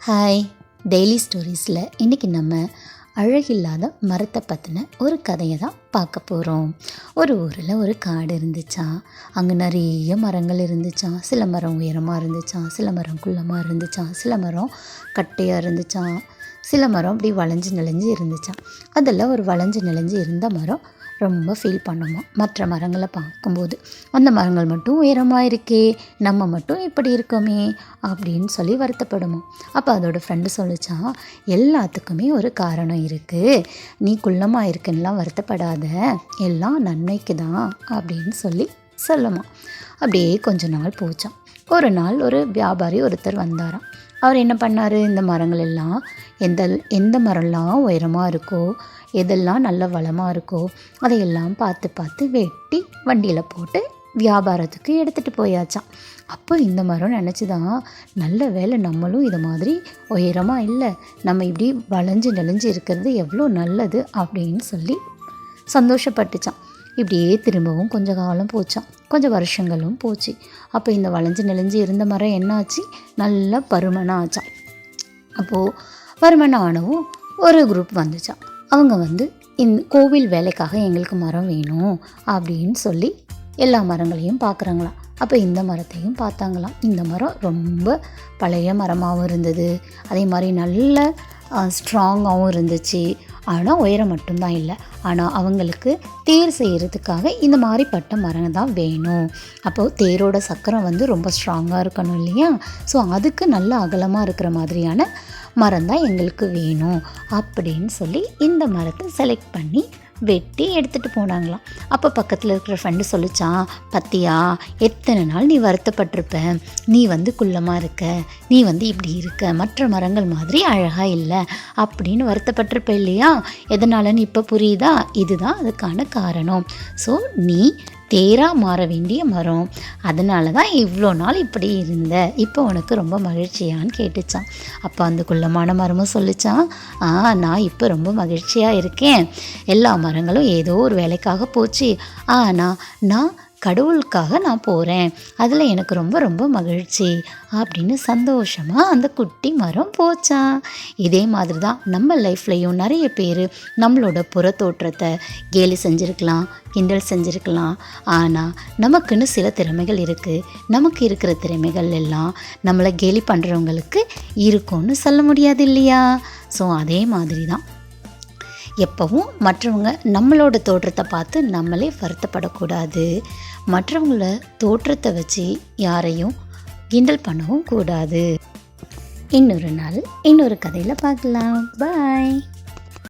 Hi, daily ஸ்டோரீஸில் இன்றைக்கி நம்ம அழகில்லாத மரத்தை பற்றின ஒரு கதையை தான் பார்க்க போகிறோம். ஒரு ஊரில் ஒரு காடு இருந்துச்சான். அங்கே நிறைய மரங்கள் இருந்துச்சான். சில மரம் உயரமாக இருந்துச்சான், சில மரம் குள்ளமாக இருந்துச்சான், சில மரம் கட்டையாக இருந்துச்சான், சில மரம் அப்படி வளைஞ்சு நெளிஞ்சு இருந்துச்சான். அதில் ஒரு வளைஞ்சு நெளிஞ்சு இருந்த மரம் ரொம்ப ஃபீல் பண்ணுமா. மற்ற மரங்களை பார்க்கும்போது அந்த மரங்கள் மட்டும் உயரமாக இருக்கே, நம்ம மட்டும் இப்படி இருக்கோமே அப்படின்னு சொல்லி வருத்தப்படுமா. அப்போ அதோட ஃப்ரெண்டு சொல்லிச்சான், எல்லாத்துக்குமே ஒரு காரணம் இருக்குது, நீ குள்ளமாக இருக்குன்னெலாம் வருத்தப்படாத, எல்லாம் நன்மைக்கு தான் அப்படின்னு சொல்லுமா. அப்படியே கொஞ்ச நாள் போச்சான். ஒரு நாள் ஒரு வியாபாரி ஒருத்தர் வந்தாராம். அவர் என்ன பண்ணார், இந்த மரங்கள் எல்லாம் எந்த மரம்லாம் உயரமாக இருக்கோ, எதெல்லாம் நல்ல வளமாக இருக்கோ அதையெல்லாம் பார்த்து வெட்டி வண்டியில் போட்டு வியாபாரத்துக்கு எடுத்துகிட்டு போயாச்சான். அப்போ இந்த மரம் நினச்சிதான், நல்ல வேலை நம்மளும் இதை மாதிரி உயரமாக இல்லை, நம்ம இப்படி வளைஞ்சு நெளிஞ்சு இருக்கிறது எவ்வளோ நல்லது அப்படின்னு சொல்லி சந்தோஷப்பட்டுச்சான். இப்படியே திரும்பவும் கொஞ்சம் காலம் போச்சான், கொஞ்சம் வருஷங்களும் போச்சு. அப்போ இந்த வளைஞ்சு நெளிஞ்சு இருந்த மரம் என்னாச்சு, நல்லா பருமனாக ஆச்சான். அப்போது பருமனாக ஆனவும் ஒரு குரூப் வந்துச்சான். அவங்க இந்த கோவில் வேலைக்காக எங்களுக்கு மரம் வேணும் அப்படின்னு சொல்லி எல்லா மரங்களையும் பார்க்குறாங்களாம். அப்போ இந்த மரத்தையும் பார்த்தாங்களாம். இந்த மரம் ரொம்ப பழைய மரமாகவும் இருந்தது, அதே மாதிரி நல்ல ஸ்ட்ராங்காகவும் இருந்துச்சு. ஆனால் உயரம் மட்டும்தான் இல்லை. ஆனால் அவங்களுக்கு தேர் செய்கிறதுக்காக இந்த மாதிரிப்பட்ட மரம் தான் வேணும். அப்போது தேரோட சக்கரம் ரொம்ப ஸ்ட்ராங்காக இருக்கணும் இல்லையா, ஸோ அதுக்கு நல்ல அகலமாக இருக்கிற மாதிரியான மரம் தான் எங்களுக்கு வேணும் அப்படின்னு சொல்லி இந்த மரத்தை செலக்ட் பண்ணி வெட்டி எடுத்துகிட்டு போனாங்களாம். அப்போ பக்கத்தில் இருக்கிற ஃப்ரெண்டு சொல்லிச்சான், பத்தியா எத்தனை நாள் நீ வருத்தப்பட்டிருப்ப, நீ குள்ளமாக இருக்க, நீ இப்படி இருக்க, மற்ற மரங்கள் மாதிரி அழகாக இல்லை அப்படின்னு வருத்தப்பட்டிருப்ப இல்லையா, எதனாலன்னு இப்போ புரியுதா, இதுதான் அதுக்கான காரணம். ஸோ நீ தேராக மாற வேண்டிய மரம், அதனால தான் இவ்வளோ நாள் இப்படி இருந்த, இப்போ உனக்கு ரொம்ப மகிழ்ச்சியான்னு கேட்டுச்சான். அப்போ அந்த குள்ளமான மரமும் சொல்லிச்சான், நான் இப்போ ரொம்ப மகிழ்ச்சியாக இருக்கேன், எல்லா மரங்களும் ஏதோ ஒரு வேலைக்காக போச்சு, ஆனால் நான் கடவுளுக்காக நான் போகிறேன், அதில் எனக்கு ரொம்ப ரொம்ப மகிழ்ச்சி அப்படின்னு சந்தோஷமாக அந்த குட்டி மரம் போச்சான். இதே மாதிரி தான் நம்ம லைஃப்லையும் நிறைய பேர் நம்மளோட புற தோற்றத்தை கேலி செஞ்சுருக்கலாம், கிண்டல் செஞ்சுருக்கலாம். ஆனால் நமக்குன்னு சில திறமைகள் இருக்குது. நமக்கு இருக்கிற திறமைகள் எல்லாம் நம்மளை கேலி பண்ணுறவங்களுக்கு இருக்கும்னு சொல்ல முடியாது இல்லையா. ஸோ அதே மாதிரி தான் எப்பவும் மற்றவங்க நம்மளோட தோற்றத்தை பார்த்து நம்மளே வருத்தப்படக்கூடாது. மற்றவங்கள தோற்றத்தை வச்சு யாரையும் கிண்டல் பண்ணவும் கூடாது. இன்னொரு நாள் இன்னொரு கதையில் பார்க்கலாம். பாய்.